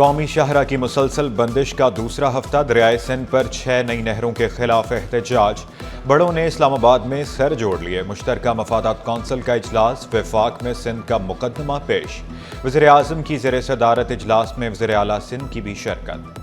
قومی شاہراہ کی مسلسل بندش کا دوسرا ہفتہ، دریائے سندھ پر 6 نئی نہروں کے خلاف احتجاج۔ بڑوں نے اسلام آباد میں سر جوڑ لیے۔ مشترکہ مفادات کونسل کا اجلاس، وفاق میں سندھ کا مقدمہ پیش۔ وزیر اعظم کی زیر صدارت اجلاس میں وزیر اعلیٰ سندھ کی بھی شرکت۔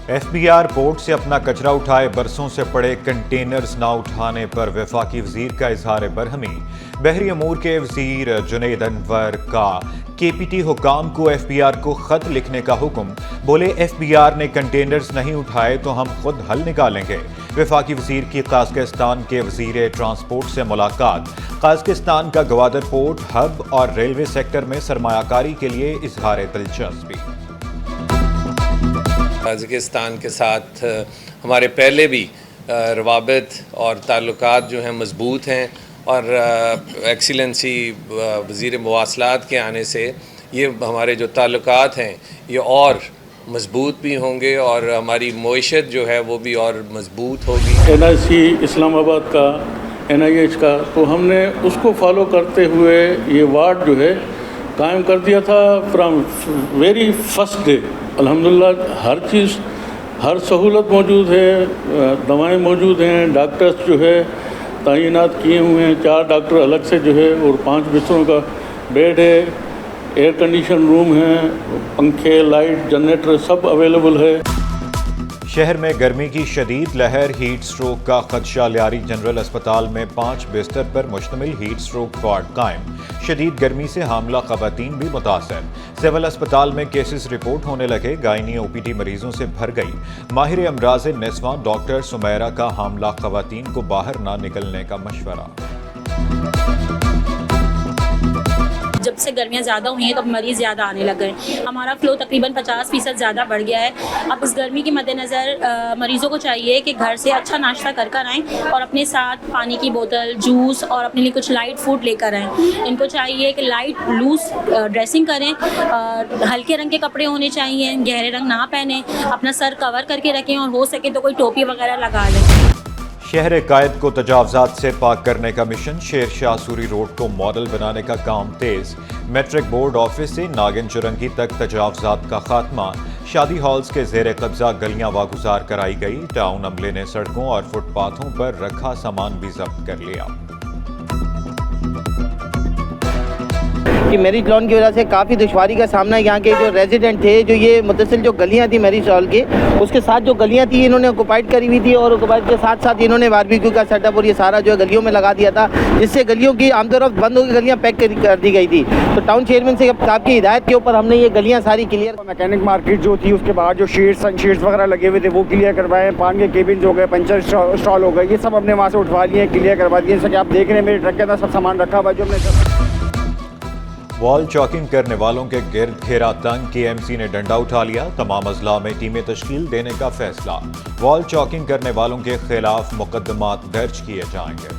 ایف بی آر پورٹ سے اپنا کچرا اٹھائے، برسوں سے پڑے کنٹینرز نہ اٹھانے پر وفاقی وزیر کا اظہار برہمی۔ بحری امور کے وزیر جنید انور کا کے پی ٹی حکام کو ایف بی آر کو خط لکھنے کا حکم، بولے ایف بی آر نے کنٹینرز نہیں اٹھائے تو ہم خود حل نکالیں گے۔ وفاقی وزیر کی قازقستان کے وزیر ٹرانسپورٹ سے ملاقات۔ قازقستان کا گوادر پورٹ ہب اور ریلوے سیکٹر میں سرمایہ کاری کے لیے اظہار دلچسپی۔ قازقستان کے ساتھ ہمارے پہلے بھی روابط اور تعلقات جو ہیں مضبوط ہیں، اور ایکسیلنسی وزیر مواصلات کے آنے سے یہ ہمارے جو تعلقات ہیں یہ اور مضبوط بھی ہوں گے، اور ہماری معیشت جو ہے وہ بھی اور مضبوط ہوگی۔ این آئی سی اسلام آباد کا، این آئی ایچ کا، تو ہم نے اس کو فالو کرتے ہوئے یہ وارڈ جو ہے قائم کر دیا تھا فرام ویری فرسٹ ڈے۔ الحمدللہ ہر چیز، ہر سہولت موجود ہے، دوائیں موجود ہیں، ڈاکٹرز جو ہے تعینات کیے ہوئے ہیں، 4 ڈاکٹر الگ سے جو ہے، اور 5 بستروں کا بیڈ ہے، ایئر کنڈیشن روم ہے، پنکھے، لائٹ، جنریٹر سب اویلیبل ہے۔ شہر میں گرمی کی شدید لہر، ہیٹ سٹروک کا خدشہ۔ لیاری جنرل اسپتال میں 5 بستر پر مشتمل ہیٹ سٹروک وارڈ قائم۔ شدید گرمی سے حاملہ خواتین بھی متاثر۔ سول اسپتال میں کیسز رپورٹ ہونے لگے، گائنی او پی ڈی مریضوں سے بھر گئی۔ ماہر امراض نسواں ڈاکٹر سمیرہ کا حاملہ خواتین کو باہر نہ نکلنے کا مشورہ۔ جب سے گرمیاں زیادہ ہوئی ہیں تو اب مریض زیادہ آنے لگ گئے۔ ہمارا فلو تقریباً 50% زیادہ بڑھ گیا ہے۔ اب اس گرمی کے مد نظر مریضوں کو چاہیے کہ گھر سے اچھا ناشتہ کر آئیں، اور اپنے ساتھ پانی کی بوتل، جوس اور اپنے لیے کچھ لائٹ فوڈ لے کر آئیں۔ ان کو چاہیے کہ لائٹ لوز ڈریسنگ کریں، ہلکے رنگ کے کپڑے ہونے چاہیے، گہرے رنگ نہ پہنیں، اپنا سر کور کر کے رکھیں، اور ہو سکے تو کوئی ٹوپی وغیرہ لگا لیں۔ شہر قائد کو تجاوزات سے پاک کرنے کا مشن، شیر شاہ سوری روڈ کو ماڈل بنانے کا کام تیز۔ میٹرک بورڈ آفس سے ناگن چرنگی تک تجاوزات کا خاتمہ۔ شادی ہالز کے زیر قبضہ گلیاں واگزار کرائی گئی۔ ٹاؤن عملے نے سڑکوں اور فٹ پاتھوں پر رکھا سامان بھی ضبط کر لیا۔ کہ میرج لان کی وجہ سے کافی دشواری کا سامنا یہاں کے جو ریزیڈنٹ تھے، جو یہ متصل جو گلیاں تھیں میرج لان کے، اس کے ساتھ جو گلیاں تھیں انہوں نے آکوپائڈ کری ہوئی تھی، اور آکوپائڈ کے ساتھ ساتھ انہوں نے باربیکیو کا سیٹ اپ اور یہ سارا جو ہے گلیوں میں لگا دیا تھا، جس سے گلیوں کی آمد و رفت بند ہو کے گلیاں پیک کر دی گئی تھی۔ تو ٹاؤن چیئرمین سے صاحب کی ہدایت کے اوپر ہم نے یہ گلیاں ساری کلیئر۔ میکینک مارکیٹ جو تھی، اس کے بعد جو شیٹس وغیرہ لگے ہوئے تھے وہ کلیئر کروائے، پان کے کیبنز ہو گئے، پنچر اسٹال ہو گئے، یہ سب ہم نے وہاں سے اٹھوا لیے، کلیئر کروا دیے۔ جیسا کہ آپ دیکھ رہے ہیں میرے ٹرک کے اندر سب سامان رکھا ہوا جو ہم نے۔ وال چاکنگ کرنے والوں کے گرد گھیرا تنگ، کے ایم سی نے ڈنڈا اٹھا لیا۔ تمام اضلاع میں ٹیمیں تشکیل دینے کا فیصلہ۔ وال چاکنگ کرنے والوں کے خلاف مقدمات درج کیے جائیں گے۔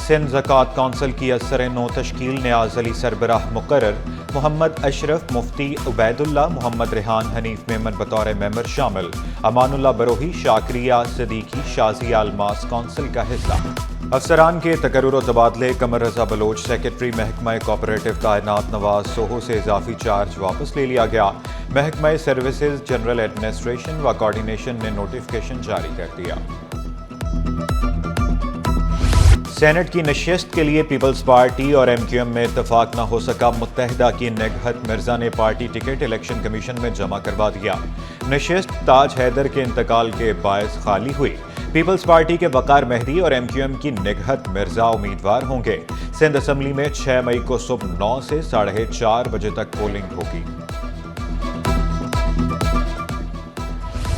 سندھ زکوٰۃ کونسل کی اثر نو تشکیل، نیاز علی سربراہ مقرر۔ محمد اشرف، مفتی عبید اللہ، محمد ریحان حنیف میمن بطور ممبر شامل۔ امان اللہ بروہی، شاکریہ صدیقی، شازیہ الماس کونسل کا حصہ۔ افسران کے تقرر و تبادلے، قمر رضا بلوچ سیکرٹری محکمہ کوآپریٹو تعینات، نواز سوہو سے اضافی چارج واپس لے لیا گیا۔ محکمہ سروسز جنرل ایڈمنسٹریشن و کوارڈینیشن نے نوٹیفکیشن جاری کر دیا۔ سینٹ کی نشست کے لیے پیپلز پارٹی اور ایم کیو ایم میں اتفاق نہ ہو سکا، متحدہ کی نگہت مرزا نے پارٹی ٹکٹ الیکشن کمیشن میں جمع کروا دیا۔ نشست تاج حیدر کے انتقال کے باعث خالی ہوئی۔ پیپلز پارٹی کے وقار مہدی اور ایم کیو ایم کی نگہت مرزا امیدوار ہوں گے۔ سندھ اسمبلی میں 6 مئی کو صبح 9 سے 4:30 بجے تک پولنگ ہوگی۔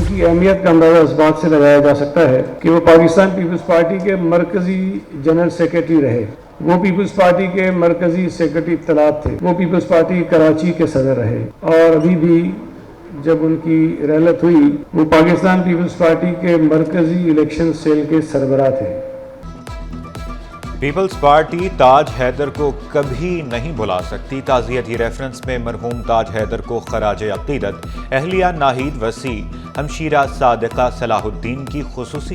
کی اہمیت کا اندازہ اس بات سے لگایا جا سکتا ہے کہ وہ پاکستان پیپلز پارٹی کے مرکزی جنرل سیکرٹری رہے، وہ پیپلز پارٹی کے مرکزی سیکرٹری اطلاعات تھے، وہ پیپلز پارٹی کراچی کے صدر رہے، اور ابھی بھی جب ان کی رحلت ہوئی وہ پاکستان پیپلز پارٹی کے مرکزی الیکشن سیل کے سربراہ تھے۔ پیپلز پارٹی تاج حیدر کو کبھی نہیں بھلا سکتی، تعزیتی ریفرنس میں مرحوم تاج حیدر کو خراج عقیدت، اہلیہ ناہید وسیع، ہمشیرہ صادقہ صلاح الدین کی خصوصی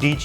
DG